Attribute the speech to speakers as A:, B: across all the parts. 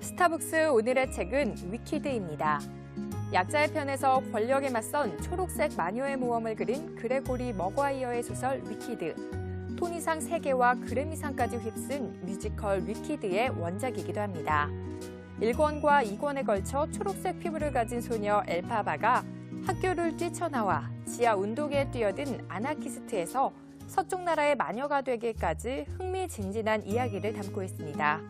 A: 스타북스 오늘의 책은 위키드입니다. 약자의 편에서 권력에 맞선 초록색 마녀의 모험을 그린 그레고리 머과이어의 소설 위키드. 토니상 3개와 그래미상까지 휩쓴 뮤지컬 위키드의 원작이기도 합니다. 1권과 2권에 걸쳐 초록색 피부를 가진 소녀 엘파바가 학교를 뛰쳐나와 지하 운동회에 뛰어든 아나키스트에서 서쪽 나라의 마녀가 되기까지 흥미진진한 이야기를 담고 있습니다.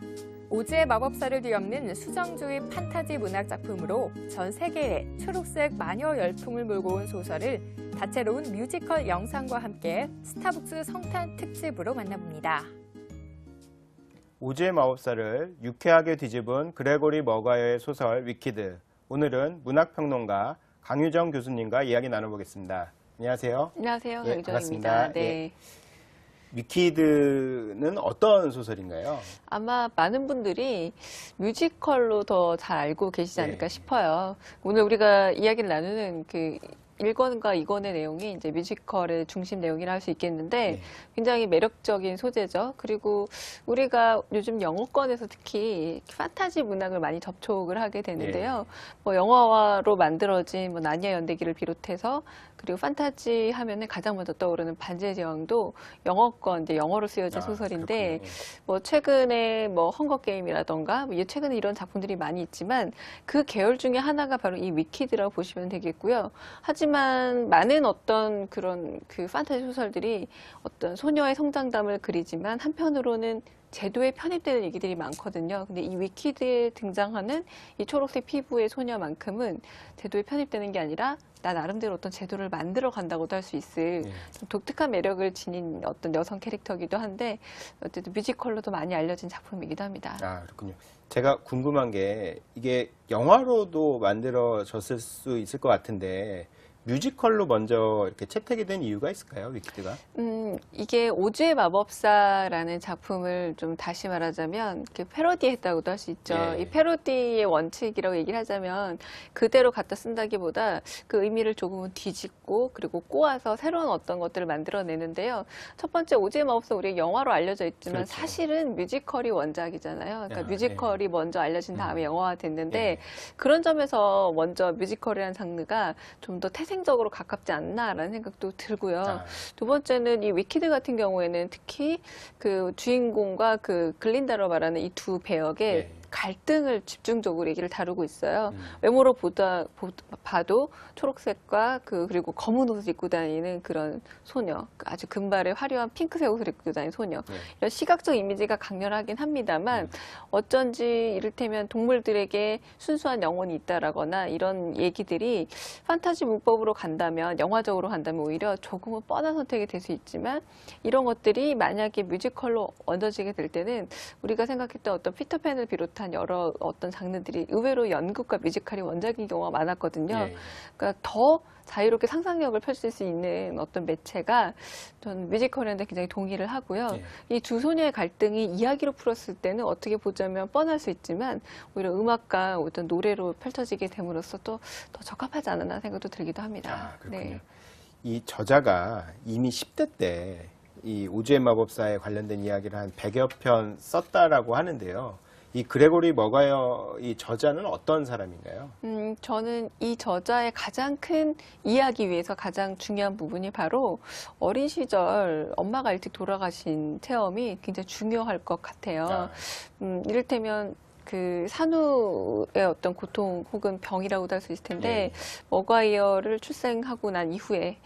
A: 오즈의 마법사를 뒤엎는 수정주의 판타지 문학 작품으로 전 세계에 초록색 마녀 열풍을 몰고 온 소설을 다채로운 뮤지컬 영상과 함께 스타북스 성탄 특집으로 만나봅니다.
B: 오즈의 마법사를 유쾌하게 뒤집은 그레고리 머과이어의 소설 위키드. 오늘은 문학평론가 강유정 교수님과 이야기 나눠보겠습니다. 안녕하세요.
C: 안녕하세요.
B: 예,
C: 강유정입니다.
B: 반갑습니다.
C: 네.
B: 예. 위키드는 어떤 소설인가요?
C: 아마 많은 분들이 뮤지컬로 더 잘 알고 계시지 않을까
B: 네.
C: 싶어요. 오늘 우리가 이야기를 나누는 그 1권과 2권의 내용이 이제 뮤지컬의 중심 내용이라 할 수 있겠는데
B: 네.
C: 굉장히 매력적인 소재죠. 그리고 우리가 요즘 영어권에서 특히 판타지 문학을 많이 접촉을 하게 되는데요. 뭐 영화로 만들어진 뭐 나니아 연대기를 비롯해서 그리고 판타지 하면은 가장 먼저 떠오르는 반지의 제왕도 영어권, 이제 영어로 쓰여진 소설인데
B: 그렇군요.
C: 뭐 최근에 뭐 헝거 게임이라던가 뭐 최근에 이런 작품들이 많이 있지만 그 계열 중에 하나가 바로 이 위키드라고 보시면 되겠고요. 하지만 많은 어떤 그런 그 판타지 소설들이 어떤 소녀의 성장담을 그리지만 한편으로는 제도에 편입되는 얘기들이 많거든요. 근데 이 위키드에 등장하는 이 초록색 피부의 소녀만큼은 제도에 편입되는 게 아니라 나 나름대로 어떤 제도를 만들어 간다고도 할 수 있을 좀 독특한 매력을 지닌 어떤 여성 캐릭터이기도 한데 어쨌든 뮤지컬로도 많이 알려진 작품이기도 합니다.
B: 아, 그렇군요. 제가 궁금한 게 이게 영화로도 만들어졌을 수 있을 것 같은데 뮤지컬로 먼저 이렇게 채택이 된 이유가 있을까요, 위키드가?
C: 이게 오즈의 마법사라는 작품을 좀 다시 말하자면 이렇게 패러디했다고도 할 수 있죠.
B: 예.
C: 이 패러디의 원칙이라고 얘기를 하자면 그대로 갖다 쓴다기보다 그 의미를 조금은 뒤집고 그리고 꼬아서 새로운 어떤 것들을 만들어내는데요. 첫 번째 오즈의 마법사 우리가 영화로 알려져 있지만
B: 그렇죠.
C: 사실은 뮤지컬이 원작이잖아요. 그러니까
B: 야,
C: 뮤지컬이 먼저 알려진 다음에 영화가 됐는데
B: 예.
C: 그런 점에서 먼저 뮤지컬이라는 장르가 좀 더 태생적으로 가깝지 않나라는 생각도 들고요.
B: 아,
C: 두 번째는 이 위키드 같은 경우에는 특히 그 주인공과 그 글린다로 말하는 이 두 배역의
B: 예.
C: 갈등을 집중적으로 얘기를 다루고 있어요. 외모로 봐도 초록색과 그리고 검은 옷을 입고 다니는 그런 소녀, 아주 금발의 화려한 핑크색 옷을 입고 다니는 소녀.
B: 예.
C: 이런 시각적 이미지가 강렬하긴 합니다만 어쩐지 이를테면 동물들에게 순수한 영혼이 있다라거나 이런 얘기들이 판타지 문법으로 간다면, 영화적으로 간다면 오히려 조금은 뻔한 선택이 될 수 있지만 이런 것들이 만약에 뮤지컬로 얹어지게 될 때는 우리가 생각했던 어떤 피터팬을 비롯한 여러 어떤 장르들이 의외로 연극과 뮤지컬이 원작인 경우가 많았거든요.
B: 예.
C: 그러니까 더 자유롭게 상상력을 펼칠 수 있는 어떤 매체가 전 뮤지컬이라는데 굉장히 동의를 하고요.
B: 예.
C: 이 두 소녀의 갈등이 이야기로 풀었을 때는 어떻게 보자면 뻔할 수 있지만 오히려 음악과 어떤 노래로 펼쳐지게 됨으로써 또 더 적합하지 않았나 생각도 들기도 합니다.
B: 아, 그렇군요. 이 저자가 이미 10대 때 이 오즈의 마법사에 관련된 이야기를 한 100여 편 썼다라고 하는데요. 이 그레고리 머과이어 이 저자는 어떤 사람인가요?
C: 저는 이 저자의 가장 큰 이야기 위해서 가장 중요한 부분이 바로 어린 시절 엄마가 일찍 돌아가신 체험이 굉장히 중요할 것 같아요.
B: 아,
C: 이를테면 그 산후의 어떤 고통 혹은 병이라고도 할 수 있을 텐데
B: 예.
C: 머과이어를 출생하고 난 이후에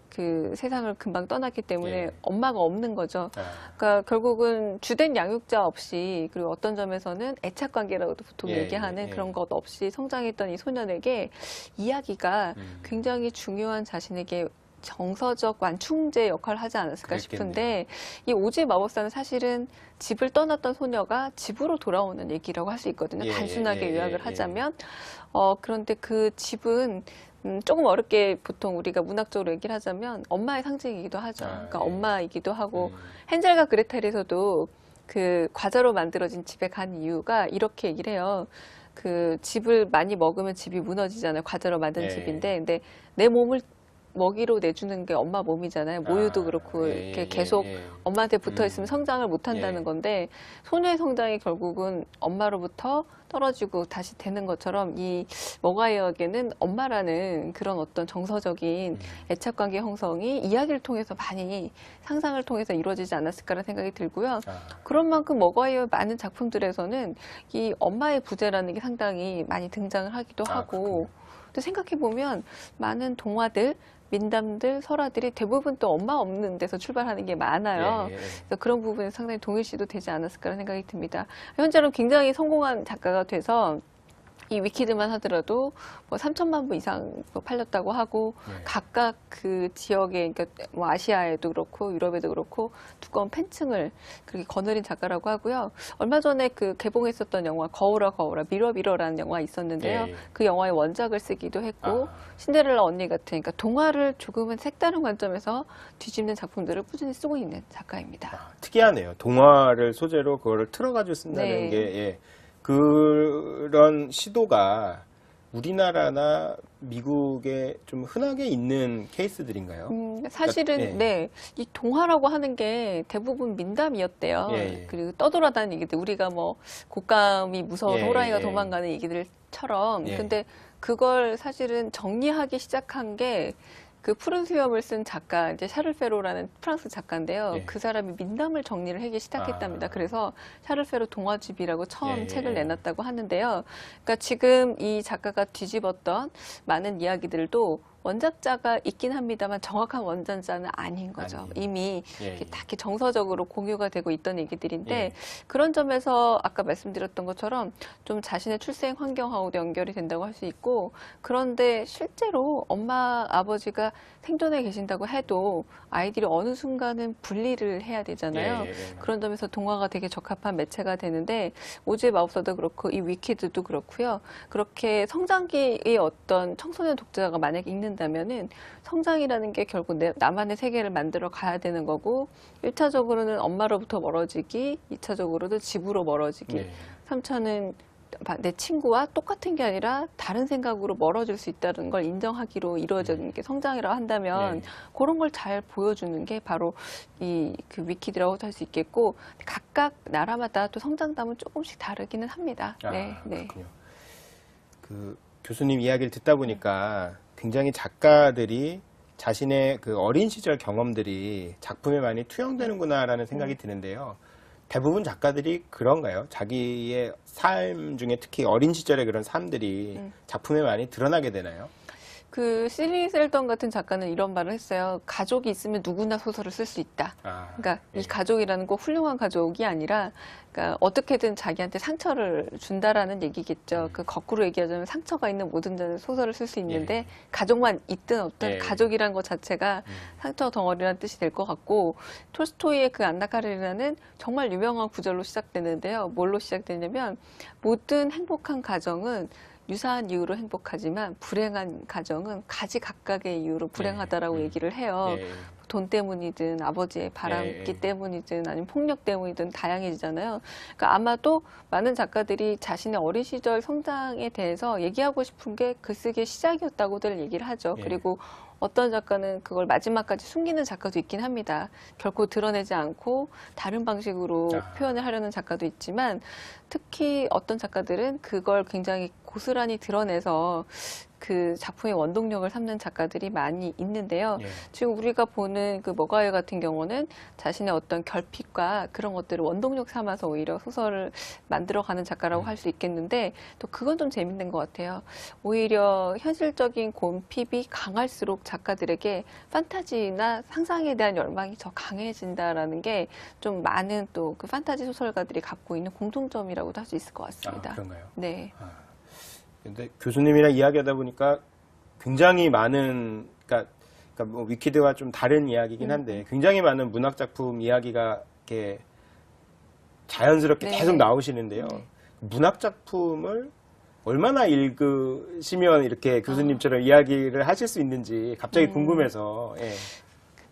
C: 그 세상을 금방 떠났기 때문에
B: 예.
C: 엄마가 없는 거죠.
B: 아,
C: 그러니까 결국은 주된 양육자 없이 그리고 어떤 점에서는 애착 관계라고도 보통
B: 예,
C: 얘기하는
B: 예.
C: 그런 것 없이 성장했던 이 소년에게 이야기가
B: 음.
C: 굉장히 중요한 자신에게 정서적 완충제 역할을 하지 않았을까
B: 그랬겠네요.
C: 싶은데 이 오즈의 마법사는 사실은 집을 떠났던 소녀가 집으로 돌아오는 얘기라고 할 수 있거든요.
B: 예,
C: 단순하게
B: 예, 예,
C: 요약을
B: 예.
C: 하자면 그런데 그 집은 조금 어렵게 보통 우리가 문학적으로 얘기를 하자면 엄마의 상징이기도 하죠.
B: 아,
C: 그러니까
B: 예.
C: 엄마이기도 하고
B: 음.
C: 헨젤과 그레텔에서도 그 과자로 만들어진 집에 간 이유가 이렇게 얘기를 해요. 그 집을 많이 먹으면 집이 무너지잖아요. 과자로 만든
B: 예.
C: 집인데 근데 내 몸을 먹이로 내주는 게 엄마 몸이잖아요. 모유도 그렇고 이렇게 계속 엄마한테 붙어 있으면 성장을 못 한다는 건데 소녀의 성장이 결국은 엄마로부터 떨어지고 다시 되는 것처럼 이 머가이어에게는 엄마라는 그런 어떤 정서적인 애착관계 형성이 이야기를 통해서 많이 상상을 통해서 이루어지지 않았을까라는 생각이 들고요. 그런 만큼 머가이어의 많은 작품들에서는 이 엄마의 부재라는 게 상당히 많이 등장을 하기도 하고 또 생각해보면 많은 동화들 민담들, 설화들이 대부분 또 엄마 없는 데서 출발하는 게 많아요. 그래서 그런 부분에 상당히 동일시도 되지 않았을까라는 생각이 듭니다. 현재는 굉장히 성공한 작가가 돼서 이 위키드만 하더라도 뭐 3천만 부 이상 팔렸다고 하고 각각 그 지역에 그러니까 뭐 아시아에도 그렇고 유럽에도 그렇고 두꺼운 팬층을 그렇게 거느린 작가라고 하고요. 얼마 전에 그 개봉했었던 영화 거울아 거울아 미러 미러라는 영화 있었는데요. 그 영화의 원작을 쓰기도 했고 신데렐라 언니 같은 그러니까 동화를 조금은 색다른 관점에서 뒤집는 작품들을 꾸준히 쓰고 있는 작가입니다.
B: 특이하네요. 동화를 소재로 그거를 틀어가지고 쓴다는 게 그런 시도가 우리나라나 미국에 좀 흔하게 있는 케이스들인가요?
C: 사실은 이 동화라고 하는 게 대부분 민담이었대요. 그리고 떠돌아다니는 얘기들 우리가 뭐 곶감이 무서워서 호랑이가 도망가는 얘기들처럼 근데 그걸 사실은 정리하기 시작한 게 그 푸른 수염을 쓴 작가, 이제 샤를 페로라는 프랑스 작가인데요. 그 사람이 민담을 정리를 하기 시작했답니다. 그래서 샤를 페로 동화집이라고 처음 책을 내놨다고 하는데요. 그러니까 지금 이 작가가 뒤집었던 많은 이야기들도 원작자가 있긴 합니다만 정확한 원작자는 아닌 거죠. 이미 다 이렇게 정서적으로 공유가 되고 있던 얘기들인데 그런 점에서 아까 말씀드렸던 것처럼 좀 자신의 출생 환경하고도 연결이 된다고 할 수 있고 그런데 실제로 엄마, 아버지가 생존해 계신다고 해도 아이들이 어느 순간은 분리를 해야 되잖아요. 그런 점에서 동화가 되게 적합한 매체가 되는데 오즈의 마법사도 그렇고 이 위키드도 그렇고요. 그렇게 성장기의 어떤 청소년 독자가 만약에 읽는다면은 성장이라는 게 결국 나만의 세계를 만들어 가야 되는 거고 1차적으로는 엄마로부터 멀어지기, 2차적으로도 집으로 멀어지기, 3차는 내 친구와 똑같은 게 아니라 다른 생각으로 멀어질 수 있다는 걸 인정하기로 이루어지는 게 성장이라고 한다면 그런 걸 잘 보여주는 게 바로 이 그 위키드라고 할 수 있겠고 각각 나라마다 또 성장담은 조금씩 다르기는 합니다.
B: 그렇군요. 그 교수님 이야기를 듣다 보니까 굉장히 작가들이 자신의 그 어린 시절 경험들이 작품에 많이 투영되는구나라는 생각이 드는데요. 대부분 작가들이 그런가요? 자기의 삶 중에 특히 어린 시절의 그런 삶들이 작품에 많이 드러나게 되나요?
C: 그 시리 셀던 같은 작가는 이런 말을 했어요. 가족이 있으면 누구나 소설을 쓸 수 있다. 그러니까 이 가족이라는 꼭 훌륭한 가족이 아니라 그러니까 어떻게든 자기한테 상처를 준다라는 얘기겠죠. 그 거꾸로 얘기하자면 상처가 있는 모든 자는 소설을 쓸 수 있는데 가족만 있든 없든 가족이란 것 자체가 상처 덩어리라는 뜻이 될 것 같고 톨스토이의 그 안나 카레리나는 정말 유명한 구절로 시작되는데요. 뭘로 시작되냐면 모든 행복한 가정은 유사한 이유로 행복하지만 불행한 가정은 가지각각의 이유로 불행하다라고 얘기를 해요. 돈 때문이든 아버지의 바람기 때문이든 아니면 폭력 때문이든 다양해지잖아요. 그러니까 아마도 많은 작가들이 자신의 어린 시절 성장에 대해서 얘기하고 싶은 게 글쓰기의 시작이었다고들 얘기를 하죠. 그리고 어떤 작가는 그걸 마지막까지 숨기는 작가도 있긴 합니다. 결코 드러내지 않고 다른 방식으로 표현을 하려는 작가도 있지만 특히 어떤 작가들은 그걸 굉장히 고스란히 드러내서 그 작품의 원동력을 삼는 작가들이 많이 있는데요. 지금 우리가 보는 그 머가이어 같은 경우는 자신의 어떤 결핍과 그런 것들을 원동력 삼아서 오히려 소설을 만들어가는 작가라고 할 수 있겠는데 또 그건 좀 재밌는 것 같아요. 오히려 현실적인 곤핍이 강할수록 작가들에게 판타지나 상상에 대한 열망이 더 강해진다라는 게 좀 많은 또 그 판타지 소설가들이 갖고 있는 공통점이라고도 할 수 있을 것 같습니다.
B: 그런가요?
C: 네.
B: 근데 교수님이랑 이야기하다 보니까 굉장히 많은, 그러니까 뭐 위키드와 좀 다른 이야기긴 한데 굉장히 많은 문학 작품 이야기가 이렇게 자연스럽게 계속 나오시는데요. 문학 작품을 얼마나 읽으시면 이렇게 교수님처럼 이야기를 하실 수 있는지 갑자기 궁금해서.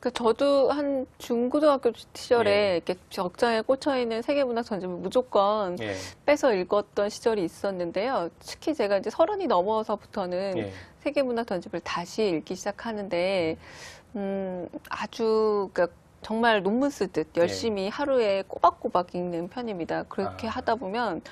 C: 그 저도 한 중고등학교 시절에
B: 예.
C: 이렇게 벽장에 꽂혀 있는 세계문학 전집을 무조건
B: 예.
C: 빼서 읽었던 시절이 있었는데요. 특히 제가 이제 30이 넘어서부터는
B: 예.
C: 세계문학 전집을 다시 읽기 시작하는데 아주 그러니까 정말 논문 쓰듯 열심히 하루에 꼬박꼬박 읽는 편입니다. 그렇게 하다 보면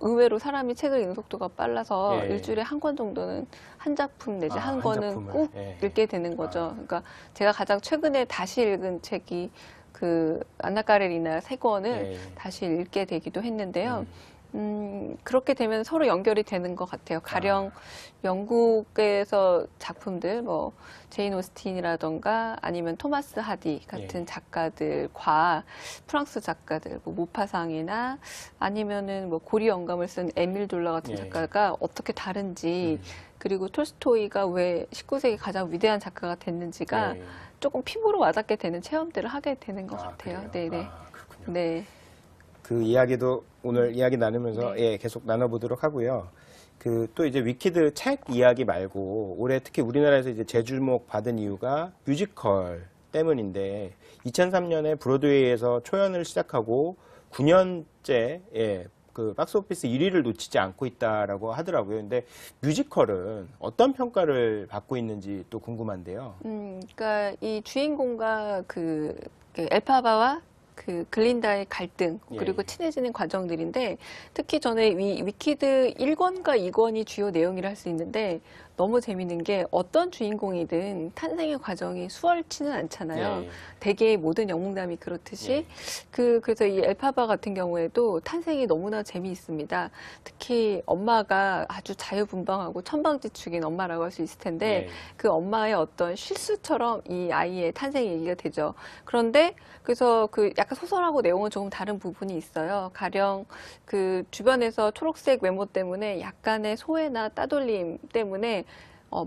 C: 의외로 사람이 책을 읽는 속도가 빨라서
B: 예.
C: 일주일에 한 권 정도는 한 작품 내지 한
B: 한
C: 권은
B: 작품을.
C: 꼭
B: 예.
C: 읽게 되는 거죠. 그러니까 제가 가장 최근에 다시 읽은 책이 그 안나 까레리나 세 권을
B: 예.
C: 다시 읽게 되기도 했는데요. 그렇게 되면 서로 연결이 되는 것 같아요. 가령 영국에서 작품들, 뭐, 제인 오스틴이라던가 아니면 토마스 하디 같은
B: 예.
C: 작가들과 프랑스 작가들, 뭐, 모파상이나 아니면은 뭐, 고리 영감을 쓴 에밀 졸라 같은
B: 예.
C: 작가가 어떻게 다른지, 그리고 톨스토이가 왜 19세기 가장 위대한 작가가 됐는지가
B: 예.
C: 조금 피부로 와닿게 되는 체험들을 하게 되는 것 같아요.
B: 그래요?
C: 네네.
B: 그렇군요.
C: 네.
B: 그 이야기도 오늘 이야기 나누면서
C: 네.
B: 예, 계속 나눠보도록 하고요. 그 또 이제 위키드 책 이야기 말고 올해 특히 우리나라에서 이제 재주목 받은 이유가 뮤지컬 때문인데 2003년에 브로드웨이에서 초연을 시작하고 9년째 예, 그 박스오피스 1위를 놓치지 않고 있다라고 하더라고요. 근데 뮤지컬은 어떤 평가를 받고 있는지 또 궁금한데요.
C: 그러니까 이 주인공과 그 엘파바와 그 글린다의 갈등 그리고
B: 예.
C: 친해지는 과정들인데 특히 저는 이 위키드 1권과 2권이 주요 내용이라 할 수 있는데 너무 재밌는 게 어떤 주인공이든 탄생의 과정이 수월치는 않잖아요.
B: 예.
C: 대개의 모든 영웅담이 그렇듯이
B: 예.
C: 그래서 이 엘파바 같은 경우에도 탄생이 너무나 재미있습니다. 특히 엄마가 아주 자유분방하고 천방지축인 엄마라고 할 수 있을 텐데
B: 예.
C: 그 엄마의 어떤 실수처럼 이 아이의 탄생 얘기가 되죠. 그런데 그래서 그 약간 소설하고 내용은 조금 다른 부분이 있어요. 가령 그 주변에서 초록색 외모 때문에 약간의 소외나 따돌림 때문에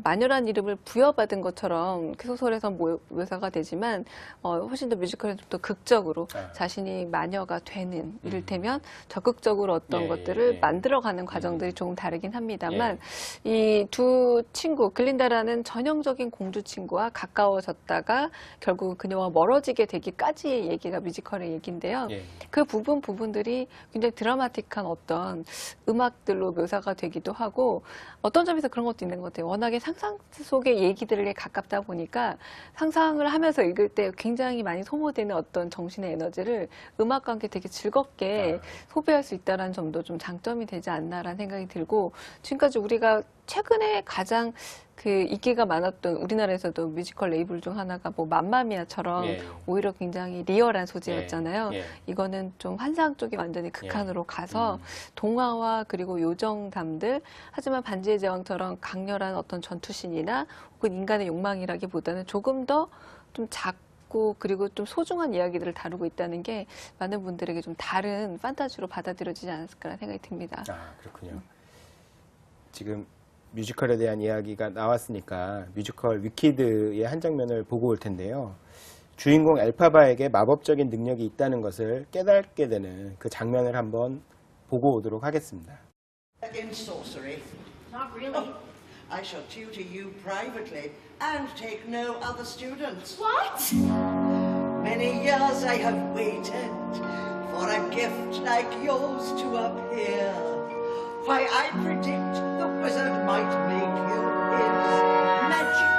C: 마녀란 이름을 부여받은 것처럼 그 소설에서 묘사가 되지만 훨씬 더 뮤지컬에서 좀 더 극적으로 자신이 마녀가 되는 이를테면 적극적으로 어떤
B: 예,
C: 것들을
B: 예.
C: 만들어가는 과정들이 조금 다르긴 합니다만 이 두 친구 글린다라는 전형적인 공주 친구와 가까워졌다가 결국 그녀와 멀어지게 되기까지의 얘기가 뮤지컬의 얘기인데요.
B: 예.
C: 그 부분들이 굉장히 드라마틱한 어떤 음악들로 묘사가 되기도 하고 어떤 점에서 그런 것도 있는 것 같아요. 워낙에 상상 속의 얘기들에 가깝다 보니까 상상을 하면서 읽을 때 굉장히 많이 소모되는 어떤 정신의 에너지를 음악과 함께 되게 즐겁게 소비할 수 있다는 점도 좀 장점이 되지 않나라는 생각이 들고 지금까지 우리가 최근에 가장 그 인기가 많았던 우리나라에서도 뮤지컬 레이블 중 하나가 뭐 맘마미아처럼
B: 예.
C: 오히려 굉장히 리얼한 소재였잖아요.
B: 예.
C: 이거는 좀 환상 쪽이 완전히 극한으로 가서 동화와 그리고 요정담들 하지만 반지의 제왕처럼 강렬한 어떤 전투신이나 혹은 인간의 욕망이라기보다는 조금 더 좀 작고 그리고 좀 소중한 이야기들을 다루고 있다는 게 많은 분들에게 좀 다른 판타지로 받아들여지지 않았을까라는 생각이 듭니다.
B: 그렇군요. 지금 뮤지컬에 대한 이야기가 나왔으니까 뮤지컬 위키드의 한 장면을 보고 올 텐데요. 주인공 엘파바에게 마법적인 능력이 있다는 것을 깨닫게 되는 그 장면을 한번 보고 오도록 하겠습니다.
D: In sorcery.
E: Not really.
D: I shall tutor you privately and take no other students.
E: What?
D: Many years I have waited for a gift like yours to appear. Why, I predict the wizard might make you his magic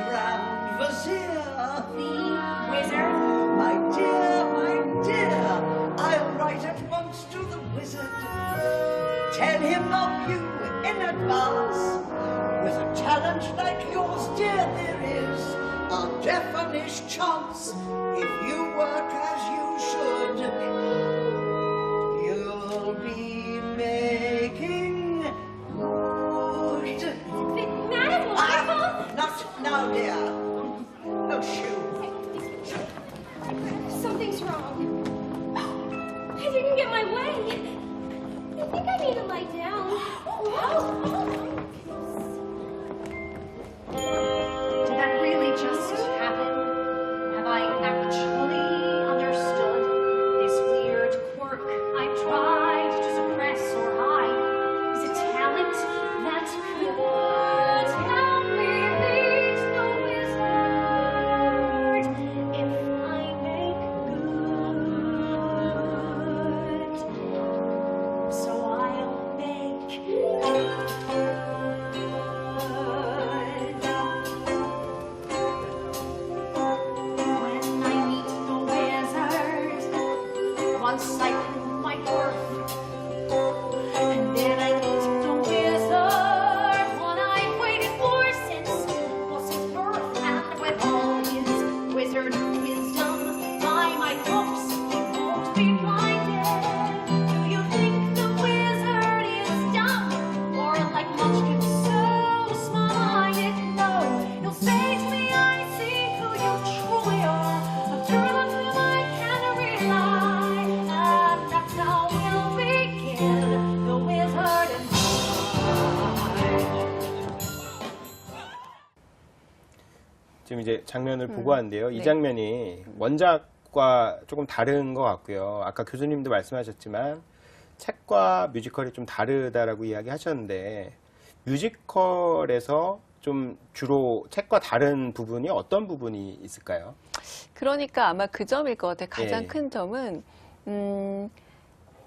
D: grand vizier.
E: The wizard?
D: My dear, I'll write at once to the wizard. Tell him of you in advance. With a talent like yours, dear, there is a definite chance. If you work as you should, you'll be making good.
E: Madam Wonderful?
D: Not now, dear. No shoe.
E: Something's wrong. I didn't get my way. I think I need to lie down. Did that really just happen? Have I actually understood this weird quirk I've tried to suppress or hide? Is it talent that could help me beat the wizard?
B: 이제 장면을 보고
C: 네.
B: 왔는데요. 이 장면이 원작과 조금 다른 것 같고요. 아까 교수님도 말씀하셨지만 책과 뮤지컬이 좀 다르다라고 이야기하셨는데 뮤지컬에서 좀 주로 책과 다른 부분이 어떤 부분이 있을까요?
C: 그러니까 아마 그 점일 것 같아요. 가장
B: 예.
C: 큰 점은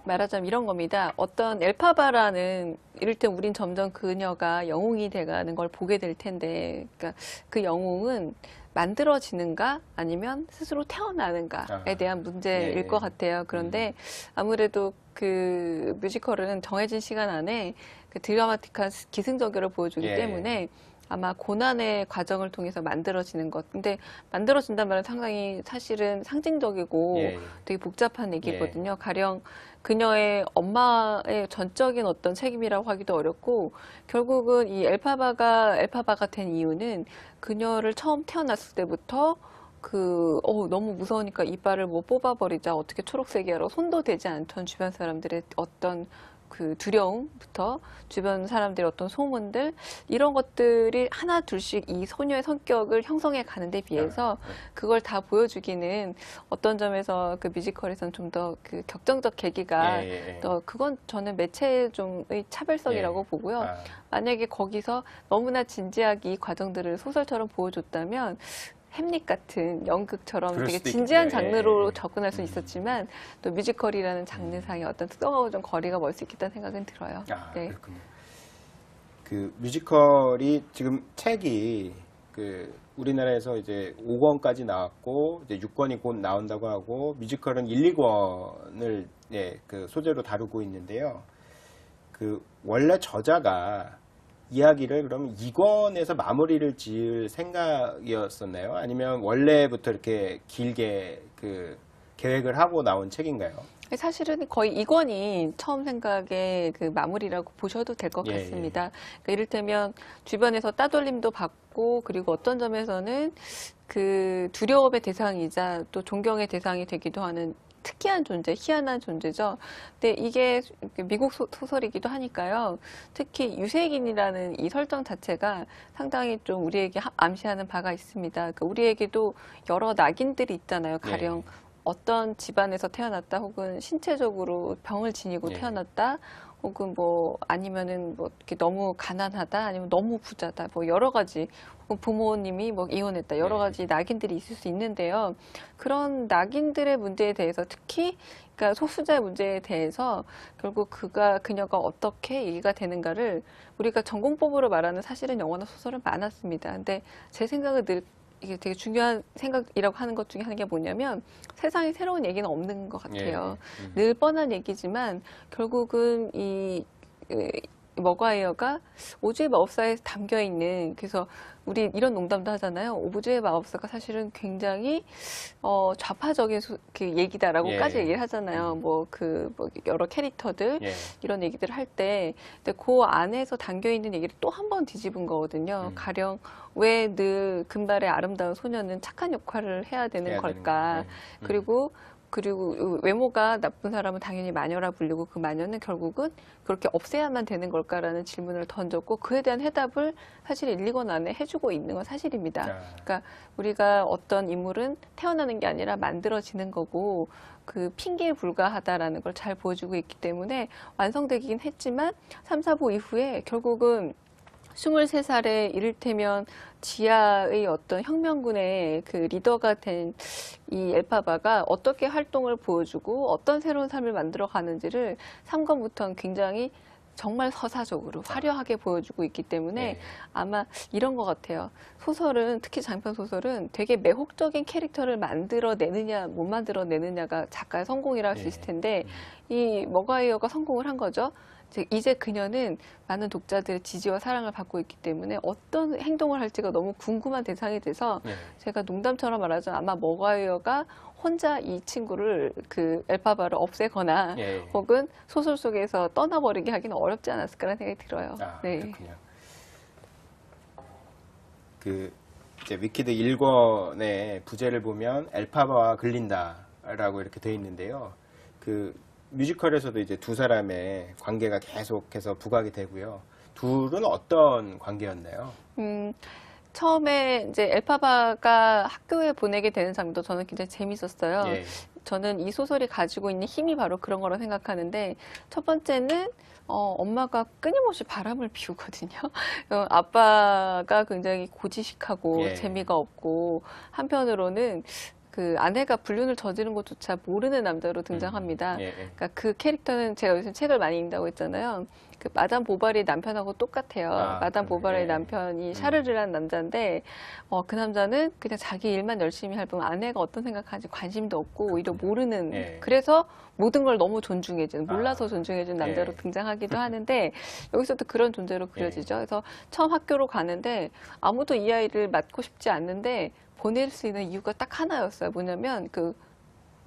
C: 말하자면 이런 겁니다. 어떤 엘파바라는 이를테면 우린 점점 그녀가 영웅이 돼가는 걸 보게 될 텐데, 그러니까 그 영웅은 만들어지는가 아니면 스스로 태어나는가에 대한 문제일
B: 예.
C: 것 같아요. 그런데 아무래도 그 뮤지컬은 정해진 시간 안에 그 드라마틱한 기승전결을 보여주기
B: 예.
C: 때문에 아마 고난의 과정을 통해서 만들어지는 것. 근데 만들어진단 말은 상당히 사실은 상징적이고
B: 예.
C: 되게 복잡한 얘기거든요. 가령 그녀의 엄마의 전적인 어떤 책임이라고 하기도 어렵고 결국은 이 엘파바가 된 이유는 그녀를 처음 태어났을 때부터 너무 무서우니까 이빨을 뭐 뽑아버리자, 어떻게 초록색이야라고 손도 대지 않던 주변 사람들의 어떤 그 두려움부터 주변 사람들의 어떤 소문들 이런 것들이 하나 둘씩 이 소녀의 성격을 형성해 가는데 비해서 그걸 다 보여주기는 어떤 점에서 그 뮤지컬에서는 좀 더 그 격정적 계기가 더 그건 저는 매체의 좀의 차별성이라고 보고요. 만약에 거기서 너무나 진지하게 이 과정들을 소설처럼 보여줬다면 햄릿 같은 연극처럼
B: 그럴
C: 되게
B: 수도
C: 진지한
B: 있겠네요.
C: 장르로
B: 예.
C: 접근할 수 있었지만 또 뮤지컬이라는 장르상의 어떤 특성하고 좀 거리가 멀 수 있겠다는 생각은 들어요. 네.
B: 그렇군요. 그 뮤지컬이 지금 책이 그 우리나라에서 이제 5권까지 나왔고 이제 6권이 곧 나온다고 하고 뮤지컬은 1, 2권을 그 소재로 다루고 있는데요. 그 원래 저자가 이야기를 그럼 2권에서 마무리를 지을 생각이었었나요? 아니면 원래부터 이렇게 길게 그 계획을 하고 나온 책인가요?
C: 사실은 거의 2권이 처음 생각의 그 마무리라고 보셔도 될 것
B: 예,
C: 같습니다. 그러니까 이를테면 주변에서 따돌림도 받고 그리고 어떤 점에서는 그 두려움의 대상이자 또 존경의 대상이 되기도 하는 특이한 존재, 희한한 존재죠. 근데 이게 미국 소설이기도 하니까요. 특히 유색인이라는 이 설정 자체가 상당히 좀 우리에게 암시하는 바가 있습니다. 그러니까 우리에게도 여러 낙인들이 있잖아요. 가령 어떤 집안에서 태어났다 혹은 신체적으로 병을 지니고 태어났다 혹은 뭐 아니면은 뭐 이렇게 너무 가난하다 아니면 너무 부자다 뭐 여러 가지 혹은 부모님이 뭐 이혼했다 여러 가지 낙인들이 있을 수 있는데요. 그런 낙인들의 문제에 대해서 특히 그러니까 소수자의 문제에 대해서 결국 그녀가 어떻게 얘기가 되는가를 우리가 전공법으로 말하는 사실은 영화나 소설은 많았습니다. 근데 제 생각은 늘 이게 되게 중요한 생각이라고 하는 것 중에 하나가 뭐냐면 세상에 새로운 얘기는 없는 것 같아요. 늘 뻔한 얘기지만 결국은 이 머과이어가 오즈의 마법사에 담겨 있는 그래서 우리 이런 농담도 하잖아요. 오즈의 마법사가 사실은 굉장히 좌파적인 그 얘기다라고까지 얘기를 하잖아요. 뭐 여러 캐릭터들 이런 얘기들을 할 때, 근데 그 안에서 담겨 있는 얘기를 또 한 번 뒤집은 거거든요. 가령 왜 늘 금발의 아름다운 소녀는 착한 역할을 해야 되는 걸까? 그리고 외모가 나쁜 사람은 당연히 마녀라 불리고 그 마녀는 결국은 그렇게 없애야만 되는 걸까라는 질문을 던졌고 그에 대한 해답을 사실 1, 2권 안에 해주고 있는 건 사실입니다. 그러니까 우리가 어떤 인물은 태어나는 게 아니라 만들어지는 거고 그 핑계에 불과하다라는 걸 잘 보여주고 있기 때문에 완성되긴 했지만 3, 4부 이후에 결국은 23살에 이를테면 지하의 어떤 혁명군의 그 리더가 된 이 엘파바가 어떻게 활동을 보여주고 어떤 새로운 삶을 만들어 가는지를 3권부터는 굉장히 정말 서사적으로 화려하게 보여주고 있기 때문에 아마 이런 것 같아요. 소설은 특히 장편 소설은 되게 매혹적인 캐릭터를 만들어내느냐 못 만들어내느냐가 작가의 성공이라 할 수 있을 텐데 이 머과이어가 성공을 한 거죠. 이제 그녀는 많은 독자들의 지지와 사랑을 받고 있기 때문에 어떤 행동을 할지가 너무 궁금한 대상이 돼서 제가 농담처럼 말하자면 아마 머과이어가 혼자 이 친구를 그 엘파바를 없애거나 혹은 소설 속에서 떠나버리게 하기는 어렵지 않았을까라는 생각이 들어요.
B: 그렇군요. 그 이제 위키드 1권의 부제를 보면 엘파바와 글린다라고 이렇게 돼 있는데요. 그 뮤지컬에서도 이제 두 사람의 관계가 계속해서 부각이 되고요. 둘은 어떤 관계였나요?
C: 처음에 이제 엘파바가 학교에 보내게 되는 장면도 저는 굉장히 재밌었어요.
B: 예.
C: 저는 이 소설이 가지고 있는 힘이 바로 그런 거라고 생각하는데, 첫 번째는 엄마가 끊임없이 바람을 피우거든요. 아빠가 굉장히 고지식하고
B: 예.
C: 재미가 없고, 한편으로는 그 아내가 불륜을 저지른 것조차 모르는 남자로 등장합니다.
B: 예, 예.
C: 그러니까 그 캐릭터는 제가 요즘 책을 많이 읽는다고 했잖아요. 그 마담 보바리의 남편하고 똑같아요. 마담 보바리의
B: 예.
C: 남편이 샤르르라는 남자인데, 그 남자는 그냥 자기 일만 열심히 할 뿐 아내가 어떤 생각하는지 관심도 없고 오히려 모르는,
B: 예.
C: 그래서 모든 걸 너무 존중해주는, 몰라서
B: 아.
C: 존중해주는 남자로
B: 예.
C: 등장하기도 하는데, 여기서도 그런 존재로 그려지죠. 그래서 처음 학교로 가는데 아무도 이 아이를 맡고 싶지 않는데 보낼 수 있는 이유가 딱 하나였어요. 뭐냐면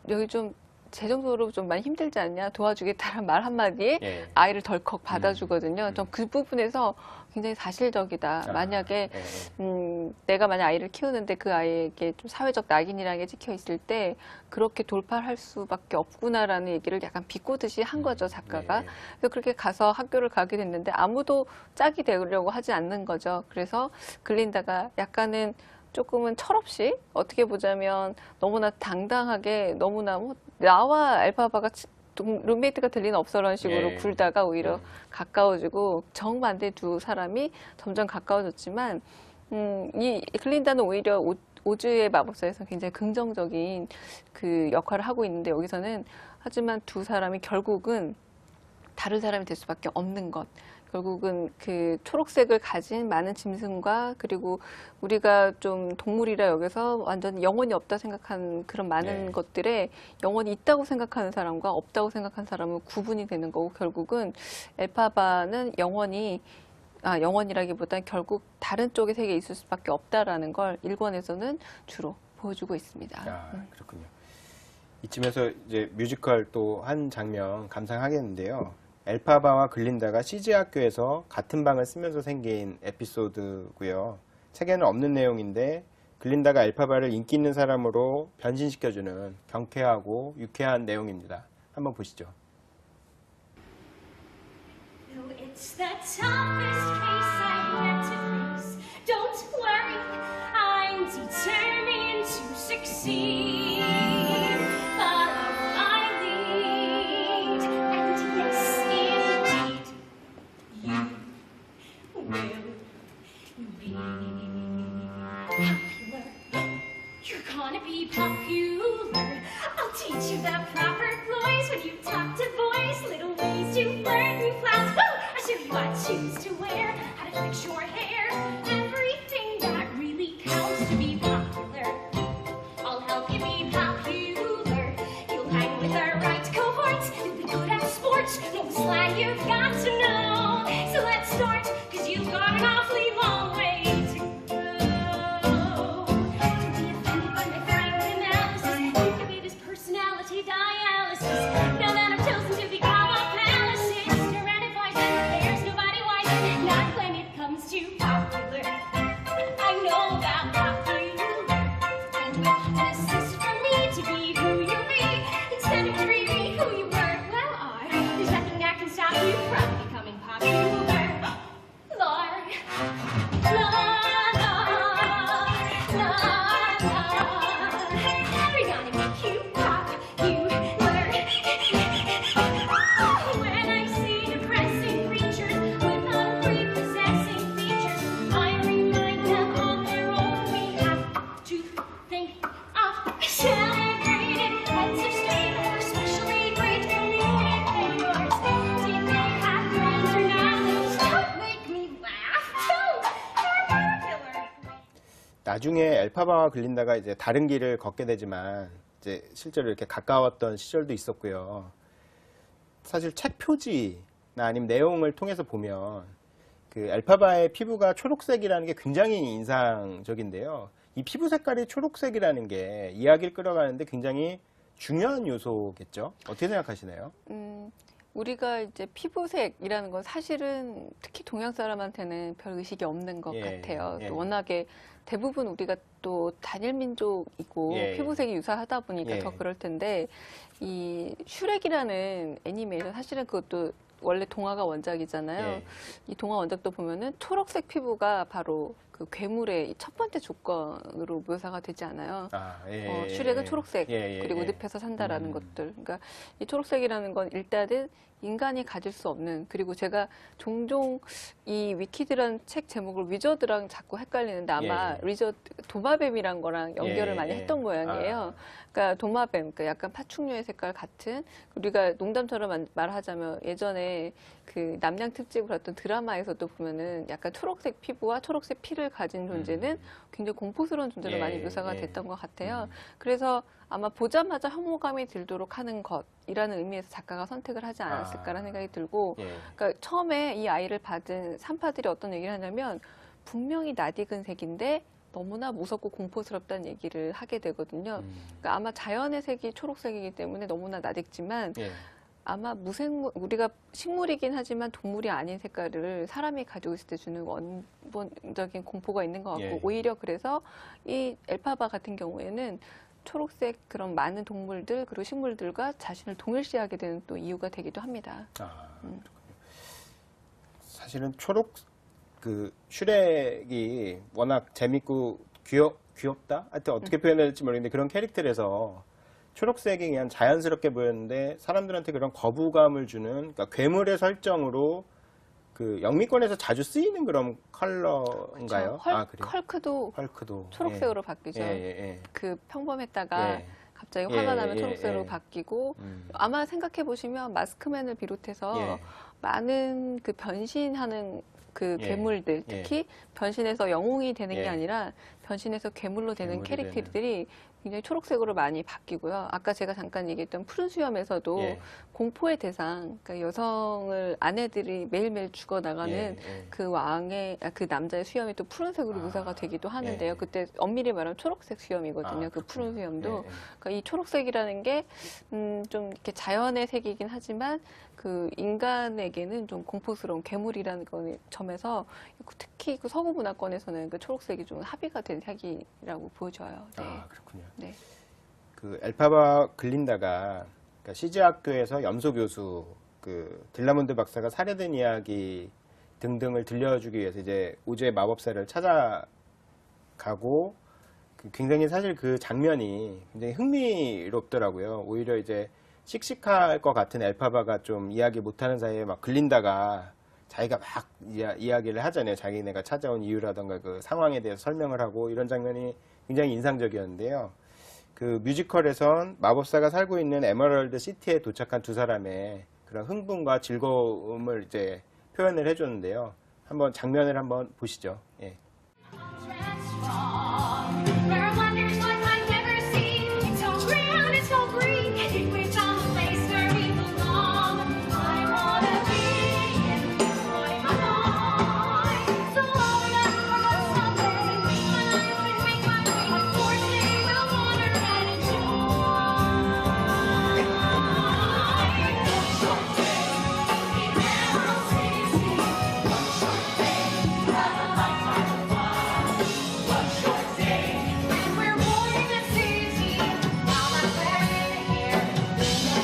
C: 여기 좀 재정적으로 좀 많이 힘들지 않냐, 도와주겠다는 말 한마디에
B: 예.
C: 아이를 덜컥 받아주거든요. 전 그 부분에서 굉장히 사실적이다. 만약에
B: 예,
C: 내가 만약 아이를 키우는데 그 아이에게 좀 사회적 낙인이라는 게 찍혀 있을 때 그렇게 돌파할 수밖에 없구나라는 얘기를 약간 비꼬듯이 한 거죠, 작가가.
B: 예.
C: 그래서 그렇게 가서 학교를 가게 됐는데 아무도 짝이 되려고 하지 않는 거죠. 그래서 글린다가 약간은 조금은 철없이, 어떻게 보자면 너무나 당당하게, 너무나 나와 엘파바가 룸메이트가 될 리는 없어라는 식으로
B: 예.
C: 굴다가 오히려 가까워지고, 정반대 두 사람이 점점 가까워졌지만, 이 글린다는 오히려 오즈의 마법사에서 굉장히 긍정적인 그 역할을 하고 있는데, 여기서는 하지만 두 사람이 결국은 다른 사람이 될 수밖에 없는 것. 결국은 그 초록색을 가진 많은 짐승과, 그리고 우리가 좀 동물이라 여기서 완전 영혼이 없다 생각하는 그런 많은
B: 네.
C: 것들에 영혼이 있다고 생각하는 사람과 없다고 생각하는 사람은 구분이 되는 거고, 결국은 엘파바는 영혼이라기보단 결국 다른 쪽의 세계에 있을 수밖에 없다라는 걸 1권에서는 주로 보여주고 있습니다.
B: 그렇군요. 이쯤에서 이제 뮤지컬 또 한 장면 감상하겠는데요. 엘파바와 글린다가 CG 학교에서 같은 방을 쓰면서 생긴 에피소드고요. 책에는 없는 내용인데 글린다가 엘파바를 인기 있는 사람으로 변신시켜주는 경쾌하고 유쾌한 내용입니다. 한번 보시죠.
E: No, it's the toughest case I've yet to face. Don't worry, I'm determined to succeed. Follow my lead, and yes, indeed, you will be popular. You're gonna be popular. I'll teach you the proper ploys when you talk to boys. Little ways to flirt and flounce. Woo! I'll show you what shoes to wear, how to fix your hair. Everything that really counts to be popular. I'll help you be popular. You'll hang with the right cohorts. You'll be good at sports. No slang you've got to know. So let's start, 'cause you've got an awfully long way to go. Don't be offended by my frank analysis. You can be this personality dialysis. Now that I've chosen to become a palaces, and advisor, there's nobody wiser. Not when it comes to popular. I know about popular. And an assist for me to be who you be, instead of really who you were. Well, there's nothing that can stop you from becoming popular. Lord. La, la, la, la. We're gonna make you popular. When I see depressing creatures with unprepossessing features, I remind them on their own we have to think of celebrated heads of state or especially great communicators. Did they have brains or not? Don't make me laugh. They're popular.
B: 나중에 엘파바와 글린다가 이제 다른 길을 걷게 되지만 이제 실제로 이렇게 가까웠던 시절도 있었고요. 사실 책 표지나 아니면 내용을 통해서 보면 그 엘파바의 피부가 초록색이라는 게 굉장히 인상적인데요. 이 피부 색깔이 초록색이라는 게 이야기를 끌어가는데 굉장히 중요한 요소겠죠. 어떻게 생각하시나요?
C: 우리가 이제 피부색이라는 건 사실은 특히 동양 사람한테는 별 의식이 없는 것
B: 예,
C: 같아요.
B: 예.
C: 또 워낙에 대부분 우리가 또 단일 민족이고
B: 예,
C: 피부색이 유사하다 보니까
B: 예.
C: 더 그럴 텐데, 이 슈렉이라는 애니메이션, 사실은 그것도 원래 동화가 원작이잖아요.
B: 예.
C: 이 동화 원작도 보면은 초록색 피부가 바로 그 괴물의 첫 번째 조건으로 묘사가 되지 않아요. 슈렉은 초록색, 그리고 늪에서 산다라는 것들. 그러니까 이 초록색이라는 건 일단은 인간이 가질 수 없는, 그리고 제가 종종 이 위키드라는 책 제목을 위저드랑 자꾸 헷갈리는데 아마 도마뱀이란 거랑 연결을 많이 했던 모양이에요. 그러니까 도마뱀, 그러니까 약간 파충류의 색깔 같은, 우리가 농담처럼 말하자면 예전에 그 남양 특집을 했던 드라마에서도 보면은 약간 초록색 피부와 초록색 피를 가진 존재는 굉장히 공포스러운 존재로 많이 묘사가 됐던 것 같아요. 그래서 아마 보자마자 혐오감이 들도록 하는 것이라는 의미에서 작가가 선택을 하지 않았을까라는 생각이 들고, 그러니까 처음에 이 아이를 받은 산파들이 어떤 얘기를 하냐면 분명히 낯익은 색인데 너무나 무섭고 공포스럽다는 얘기를 하게 되거든요. 그러니까 아마 자연의 색이 초록색이기 때문에 너무나 낯익지만 아마 우리가 식물이긴 하지만 동물이 아닌 색깔을 사람이 가지고 있을 때 주는 원본적인 공포가 있는 것 같고, 오히려 그래서 이 엘파바 같은 경우에는 초록색 그런 많은 동물들 그리고 식물들과 자신을 동일시하게 되는 또 이유가 되기도 합니다.
B: 사실은 그 슈렉이 워낙 재밌고 귀엽다? 하여튼 어떻게 표현해야 될지 모르겠는데 그런 캐릭터라서 초록색이 그냥 자연스럽게 보였는데 사람들한테 그런 거부감을 주는, 그러니까 괴물의 설정으로 그 영미권에서 자주 쓰이는 그런 컬러인가요?
C: 헐크도 초록색으로 바뀌죠. 그 평범했다가 갑자기 화가 나면 초록색으로 바뀌고, 아마 생각해 보시면 마스크맨을 비롯해서 많은 그 변신하는 그 괴물들, 특히 변신해서 영웅이 되는 게 아니라 변신해서 괴물로 되는 캐릭터들이 굉장히 초록색으로 많이 바뀌고요. 아까 제가 잠깐 얘기했던 푸른 수염에서도 공포의 대상, 그러니까 여성을 아내들이 매일매일 죽어나가는 그 그 남자의 수염이 또 푸른색으로 묘사가 되기도 하는데요. 그때 엄밀히 말하면 초록색 수염이거든요. 그 푸른 수염도. 그러니까 이 초록색이라는 게 좀 이렇게 자연의 색이긴 하지만 그 인간에게는 좀 공포스러운 괴물이라는 점에서 특히 그 서구 문화권에서는 그 초록색이 좀 합의가 된 색이라고 보여져요.
B: 그렇군요.
C: 네.
B: 그 엘파바 글린다가 그러니까 시즈 학교에서 염소 교수 그 딜라몬드 박사가 살해된 이야기 등등을 들려주기 위해서 이제 오즈의 마법사를 찾아가고 굉장히 사실 그 장면이 굉장히 흥미롭더라고요. 오히려 이제 씩씩할 것 같은 엘파바가 좀 이야기 못하는 사이에 막 글린다가 자기가 막 이야기를 하잖아요. 자기네가 찾아온 이유라던가 그 상황에 대해서 설명을 하고 이런 장면이 굉장히 인상적이었는데요. 그 뮤지컬에선 마법사가 살고 있는 에메랄드 시티에 도착한 두 사람의 그런 흥분과 즐거움을 이제 표현을 해줬는데요. 한번 장면을 한번 보시죠.
E: There are wonders like I've never seen. It's so grand, it's so green. We've found a place where we belong. I wanna be in this life of mine. So all we got for someday. When I can make my way to forte, we'll wander and enjoy. One short day, Emerald City. One short day, have a lifetime of fun. One short day, when we're born, it's easy. Now that we're in here,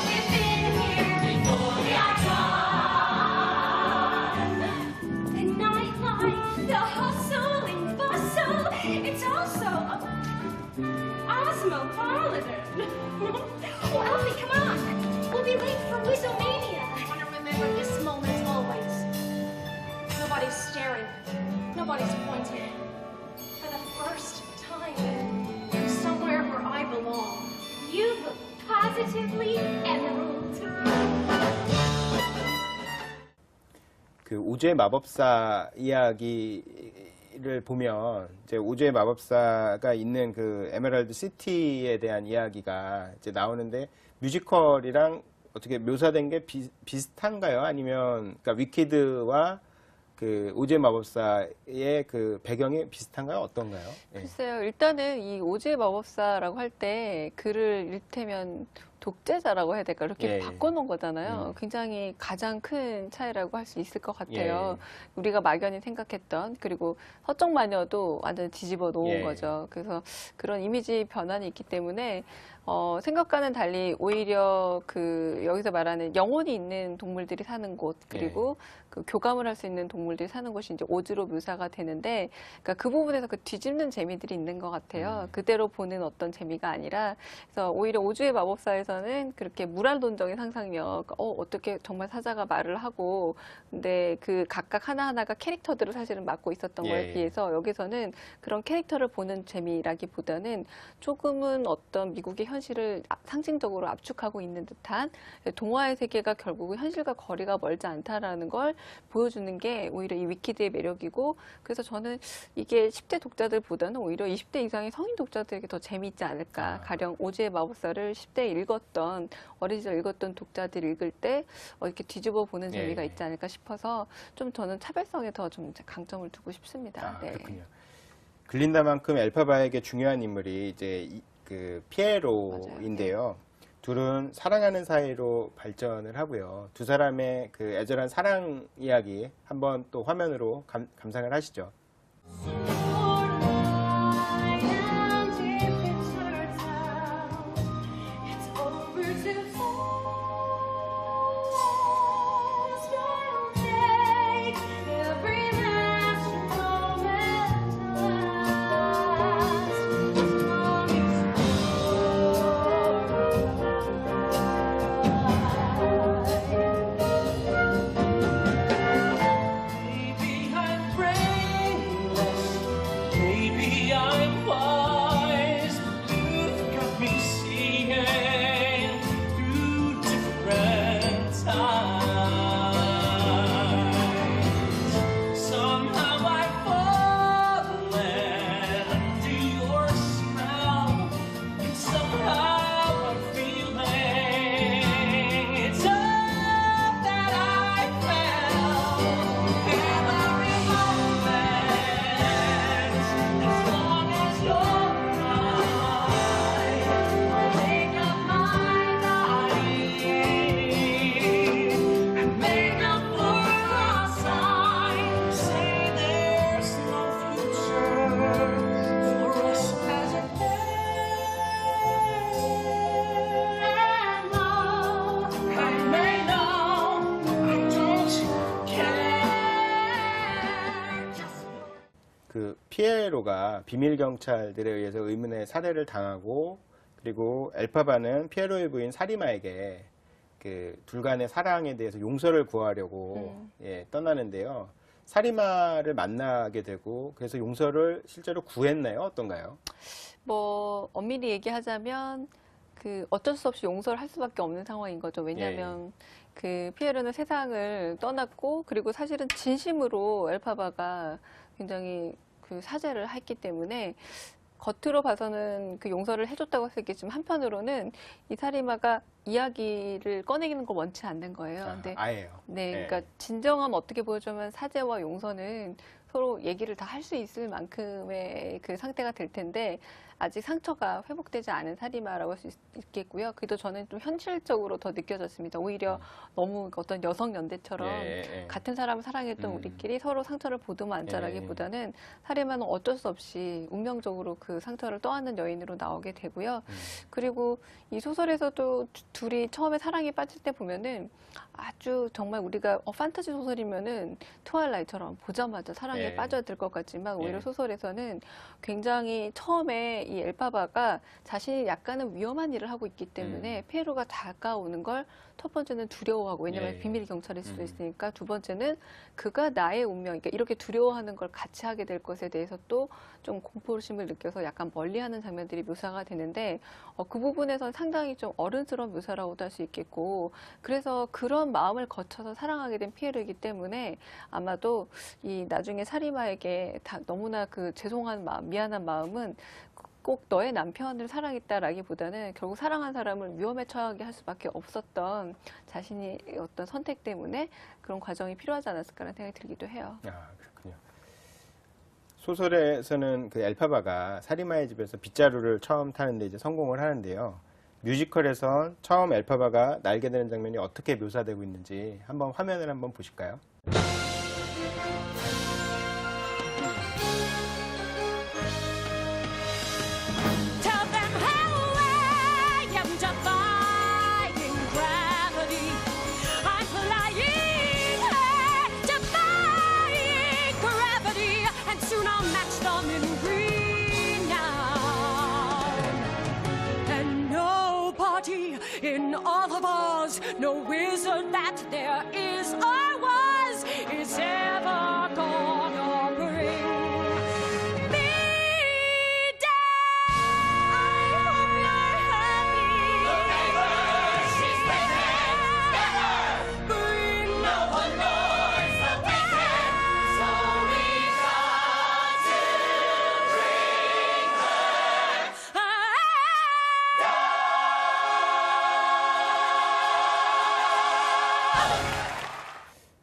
E: we've been here before we are done. The nightlife, the hustle and bustle, it's also osmopolitan. Oh, Elfie, come on. We'll be late for Wizomania. I want to remember this moment always. Nobody's staring. Nobody's pointing. For the first time, I'm somewhere where I belong. You look positively emerald.
B: 그 오즈의 마법사 이야기를 보면 이제 오즈의 마법사가 있는 그 에메랄드 시티에 대한 이야기가 이제 나오는데 뮤지컬이랑 어떻게 묘사된 게 비슷한가요? 아니면 그러니까 위키드와 그 오즈의 마법사의 그 배경이 비슷한가요? 어떤가요?
C: 글쎄요. 일단은 이 오즈의 마법사라고 할 때 그를 이를테면 독재자라고 해야 될까? 이렇게 바꿔놓은 거잖아요. 굉장히 가장 큰 차이라고 할 수 있을 것 같아요. 우리가 막연히 생각했던, 그리고 서쪽 마녀도 완전 뒤집어 놓은 거죠. 그래서 그런 이미지 변환이 있기 때문에 생각과는 달리 오히려 그 여기서 말하는 영혼이 있는 동물들이 사는 곳 그리고 그 교감을 할 수 있는 동물들이 사는 곳이 이제 오즈로 묘사가 되는데, 그러니까 그 부분에서 그 뒤집는 재미들이 있는 것 같아요. 그대로 보는 어떤 재미가 아니라, 그래서 오히려 오즈의 마법사에서는 그렇게 무랄돈적인 상상력, 어떻게 정말 사자가 말을 하고, 근데 그 각각 하나하나가 캐릭터들을 사실은 맡고 있었던 거에 비해서 여기서는 그런 캐릭터를 보는 재미라기보다는 조금은 어떤 미국의 현실을 상징적으로 압축하고 있는 듯한 동화의 세계가 결국은 현실과 거리가 멀지 않다라는 걸 보여주는 게 오히려 이 위키드의 매력이고, 그래서 저는 이게 10대 독자들보다는 오히려 20대 이상의 성인 독자들에게 더 재미있지 않을까. 가령 오즈의 마법사를 10대에 읽었던, 어린 시절 읽었던 독자들이 읽을 때 이렇게 뒤집어 보는 재미가 있지 않을까 싶어서 좀 저는 차별성에 더 좀 강점을 두고 싶습니다. 네.
B: 그렇군요. 글린다만큼 엘파바에게 중요한 인물이 이제 그 피에로인데요. 둘은 사랑하는 사이로 발전을 하고요. 두 사람의 그 애절한 사랑 이야기 한번 또 화면으로 감상을 하시죠.
F: Maybe I'm brainless, maybe I'm wise. You've got me seeing through different times. Somehow I've fallen under your spell, and somehow I'm feeling it's all that I felt. Every moment, as long as you're mine, I'll make up my body and make up for lost time. Say there's no future for us as a pair. And though I may know I don't care, just
B: 그 피에로가 비밀 경찰들에 의해서 의문의 살해를 당하고, 그리고 엘파바는 피에로의 부인 사리마에게 그 둘 간의 사랑에 대해서 용서를 구하려고 떠나는데요. 사리마를 만나게 되고, 그래서 용서를 실제로 구했나요? 어떤가요?
C: 뭐 엄밀히 얘기하자면 그 어쩔 수 없이 용서를 할 수밖에 없는 상황인 거죠. 왜냐하면 그 피에로는 세상을 떠났고, 그리고 사실은 진심으로 엘파바가 굉장히 그 사죄를 했기 때문에 겉으로 봐서는 그 용서를 해줬다고 했겠지만, 한편으로는 이 사리마가 이야기를 꺼내기는 걸 원치 않는 거예요. 근데
B: 아예요.
C: 네, 그러니까 진정함 어떻게 보여주면 사죄와 용서는 서로 얘기를 다 할 수 있을 만큼의 그 상태가 될 텐데, 아직 상처가 회복되지 않은 사리마라고 할 수 있겠고요. 그래도 저는 좀 현실적으로 더 느껴졌습니다. 오히려 너무 어떤 여성 연대처럼 같은 사람을 사랑했던 우리끼리 서로 상처를 보듬어 안자라기보다는 사리마는 어쩔 수 없이 운명적으로 그 상처를 떠안는 여인으로 나오게 되고요. 그리고 이 소설에서도 둘이 처음에 사랑에 빠질 때 보면은 아주 정말 우리가 판타지 소설이면은 트와일라이트처럼 보자마자 사랑에 빠져야 될 것 같지만, 오히려 소설에서는 굉장히 처음에 이 엘파바가 자신이 약간은 위험한 일을 하고 있기 때문에 피에로가 다가오는 걸 첫 번째는 두려워하고, 왜냐하면 비밀 경찰일 수도 있으니까, 두 번째는 그가 나의 운명, 그러니까 이렇게 두려워하는 걸 같이 하게 될 것에 대해서 또 좀 공포심을 느껴서 약간 멀리하는 장면들이 묘사가 되는데, 그 부분에선 상당히 좀 어른스러운 묘사라고도 할 수 있겠고, 그래서 그런 마음을 거쳐서 사랑하게 된 피에로이기 때문에 아마도 이 나중에 사리마에게 너무나 그 죄송한 마음, 미안한 마음은 꼭 너의 남편을 사랑했다라기보다는 결국 사랑한 사람을 위험에 처하게 할 수밖에 없었던 자신이 어떤 선택 때문에 그런 과정이 필요하지 않았을까라는 생각이 들기도 해요.
B: 아, 그렇군요. 소설에서는 그 엘파바가 사리마의 집에서 빗자루를 처음 타는데 이제 성공을 하는데요. 뮤지컬에선 처음 엘파바가 날게 되는 장면이 어떻게 묘사되고 있는지 한번 화면을 한번 보실까요?
F: tell them how no wizard that there is or was is ever gonna bring me down. I hope you're happy. The neighbor, she's waiting. Bring no one knows the weekend, so we got to bring her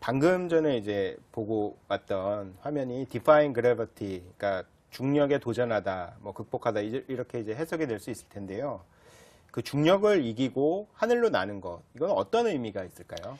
B: 방금 전에 이제 보고 왔던 화면이 Defying Gravity, 그러니까 중력에 도전하다, 뭐 극복하다 이렇게 이제 해석이 될 수 있을 텐데요. 그 중력을 이기고 하늘로 나는 것, 이건 어떤 의미가 있을까요?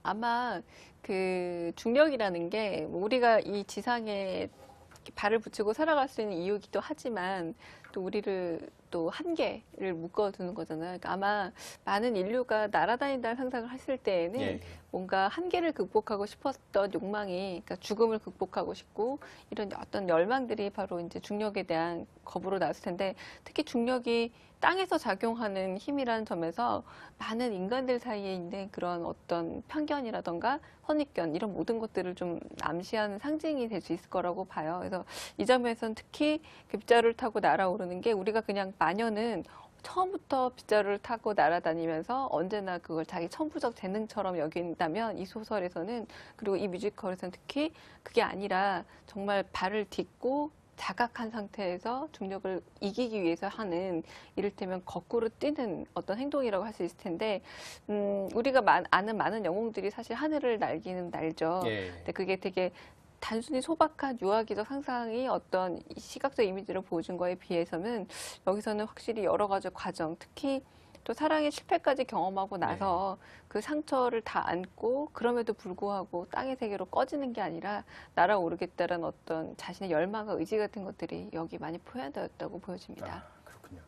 C: 아마 그 중력이라는 게 우리가 이 지상에 이렇게 발을 붙이고 살아갈 수 있는 이유이기도 하지만 또 우리를 또 한계를 묶어두는 거잖아요. 그러니까 아마 많은 인류가 날아다닌다는 상상을 했을 때에는
B: 예.
C: 뭔가 한계를 극복하고 싶었던 욕망이, 그러니까 죽음을 극복하고 싶고 이런 어떤 열망들이 바로 이제 중력에 대한 겁으로 나왔을 텐데, 특히 중력이 땅에서 작용하는 힘이라는 점에서 많은 인간들 사이에 있는 그런 어떤 편견이라던가 선입견 이런 모든 것들을 좀 암시하는 상징이 될 수 있을 거라고 봐요. 그래서 이 점에서는 특히 그 빗자루를 타고 날아오르는 게, 우리가 그냥 마녀는 처음부터 빗자루를 타고 날아다니면서 언제나 그걸 자기 천부적 재능처럼 여긴다면, 이 소설에서는, 그리고 이 뮤지컬에서는 특히 그게 아니라 정말 발을 딛고 자각한 상태에서 중력을 이기기 위해서 하는, 이를테면 거꾸로 뛰는 어떤 행동이라고 할 수 있을 텐데, 우리가 아는 많은 영웅들이 사실 하늘을 날기는 날죠.
B: 예.
C: 근데 그게 되게 단순히 소박한 유아기적 상상이 어떤 시각적 이미지를 보여준 거에 비해서는 여기서는 확실히 여러 가지 과정, 특히 또 사랑의 실패까지 경험하고 나서 그 상처를 다 안고 그럼에도 불구하고 땅의 세계로 꺼지는 게 아니라 날아오르겠다라는 어떤 자신의 열망과 의지 같은 것들이 여기 많이 표현되었다고 보여집니다.
B: 아, 그렇군요.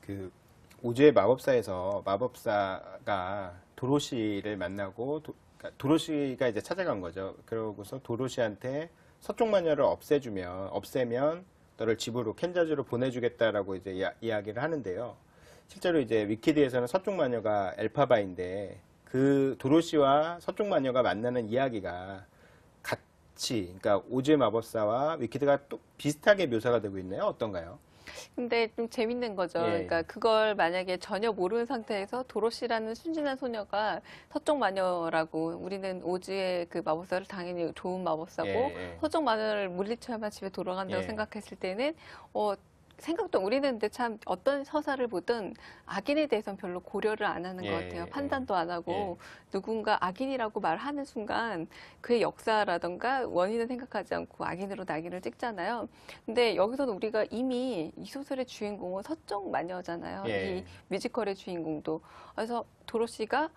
B: 그 오즈의 마법사에서 마법사가 도로시를 만나고 그러니까 도로시가 이제 찾아간 거죠. 그러고서 도로시한테 서쪽 마녀를 없애면 너를 집으로 캔자스로 보내주겠다라고 이제 이야기를 하는데요. 실제로 이제 위키드에서는 서쪽 마녀가 엘파바인데, 그 도로시와 서쪽 마녀가 만나는 이야기가 같이, 그러니까 오즈의 마법사와 위키드가 또 비슷하게 묘사가 되고 있네요. 어떤가요?
C: 근데 좀 재밌는 거죠.
B: 예.
C: 그러니까 그걸 만약에 전혀 모르는 상태에서 도로시라는 순진한 소녀가 서쪽 마녀라고, 우리는 오즈의 그 마법사를 당연히 좋은 마법사고
B: 예.
C: 서쪽 마녀를 물리쳐야만 집에 돌아간다고
B: 예.
C: 생각했을 때는 생각도, 우리는 근데 참 어떤 서사를 보든 악인에 대해서는 별로 고려를 안 하는 것 같아요. 판단도 안 하고 누군가 악인이라고 말하는 순간 그의 역사라던가 원인을 생각하지 않고 악인으로 낙인을 찍잖아요. 근데 여기서는 우리가 이미 이 소설의 주인공은 서쪽 마녀잖아요.
B: 예.
C: 이 뮤지컬의 주인공도. 그래서 도로시가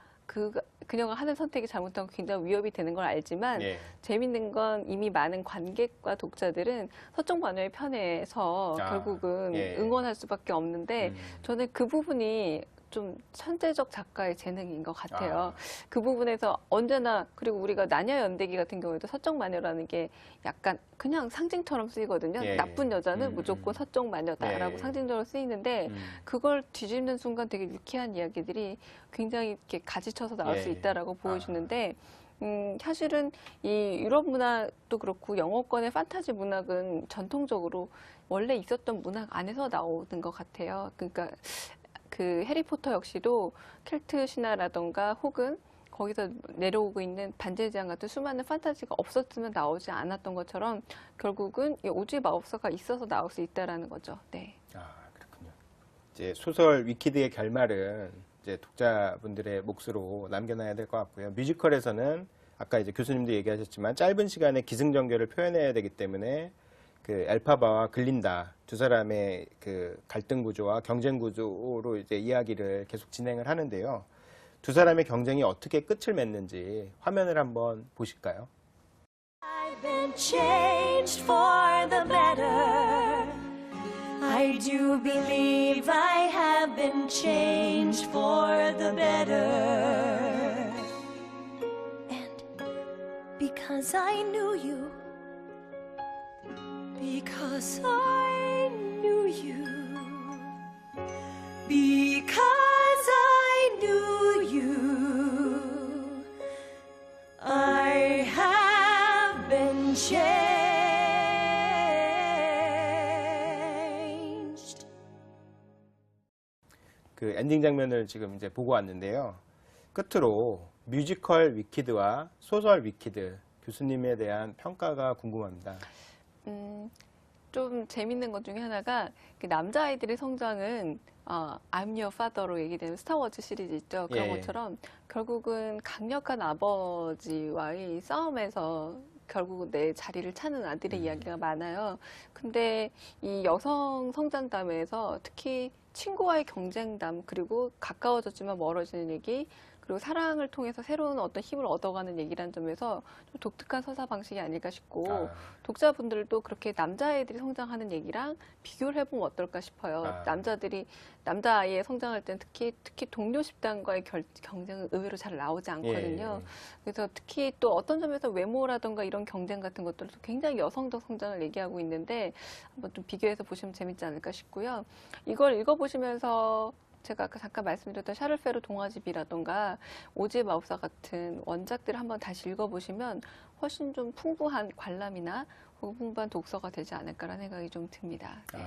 C: 그녀가 하는 선택이 잘못하면 굉장히 위협이 되는 걸 알지만,
B: 예.
C: 재밌는 건 이미 많은 관객과 독자들은 서쪽 마녀의 편에서 결국은 응원할 수밖에 없는데, 저는 그 부분이 좀 천재적 작가의 재능인 것 같아요. 그 부분에서 언제나, 그리고 우리가 나녀 연대기 같은 경우에도 서쪽 마녀라는 게 약간 그냥 상징처럼 쓰이거든요.
B: 예.
C: 나쁜 여자는 무조건 서쪽 마녀다라고
B: 예.
C: 상징적으로 쓰이는데, 그걸 뒤집는 순간 되게 유쾌한 이야기들이 굉장히 이렇게 가지쳐서 나올 수 있다라고 보여주는데, 사실은 이 유럽 문화도 그렇고 영어권의 판타지 문학은 전통적으로 원래 있었던 문학 안에서 나오는 것 같아요. 그러니까 그 해리포터 역시도 켈트 신화라던가 혹은 거기서 내려오고 있는 반지의 제왕 같은 수많은 판타지가 없었으면 나오지 않았던 것처럼 결국은 이 오즈의 마법사가 있어서 나올 수 있다라는 거죠. 네.
B: 그렇군요. 이제 소설 위키드의 결말은 이제 독자분들의 몫으로 남겨놔야 될 것 같고요. 뮤지컬에서는 아까 이제 교수님도 얘기하셨지만 짧은 시간에 기승전결을 표현해야 되기 때문에 그 엘파바와 글린다 두 사람의 그 갈등 구조와 경쟁 구조로 이제 이야기를 계속 진행을 하는데요. 두 사람의 경쟁이 어떻게 끝을 맺는지 화면을 한번 보실까요?
F: I've been changed for the better. I do believe I have been changed for the better. And because I knew you, because I knew you, because I knew you,
D: unchanged.
B: 그 엔딩 장면을 지금 이제 보고 왔는데요. 끝으로 뮤지컬 위키드와 소설 위키드 교수님에 대한 평가가 궁금합니다.
C: 좀 재밌는 것 중에 하나가 그 남자아이들의 성장은 I'm Your Father로 얘기되는 스타워즈 시리즈 있죠. 그런
B: 예.
C: 것처럼 결국은 강력한 아버지와의 싸움에서 결국 내 자리를 찾는 아들의 이야기가 많아요. 근데 이 여성 성장담에서 특히 친구와의 경쟁담, 그리고 가까워졌지만 멀어지는 얘기, 그리고 사랑을 통해서 새로운 어떤 힘을 얻어가는 얘기라는 점에서 좀 독특한 서사 방식이 아닐까 싶고, 독자분들도 그렇게 남자아이들이 성장하는 얘기랑 비교를 해보면 어떨까 싶어요. 남자아이의 성장할 땐 특히 동료 집단과의 경쟁은 의외로 잘 나오지 않거든요.
B: 예.
C: 그래서 특히 또 어떤 점에서 외모라든가 이런 경쟁 같은 것들도 굉장히 여성적 성장을 얘기하고 있는데 한번 좀 비교해서 보시면 재밌지 않을까 싶고요. 이걸 읽어보시면서 제가 아까 잠깐 말씀드렸던 샤를 페르 동화집이라던가 오즈의 마법사 같은 원작들을 한번 다시 읽어보시면 훨씬 좀 풍부한 관람이나 혹은 풍부한 독서가 되지 않을까라는 생각이 좀 듭니다. 네.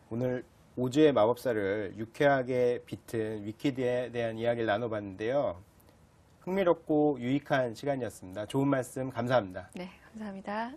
B: 오늘 오즈의 마법사를 유쾌하게 빗은 위키드에 대한 이야기를 나눠봤는데요. 흥미롭고 유익한 시간이었습니다. 좋은 말씀 감사합니다.
C: 네, 감사합니다.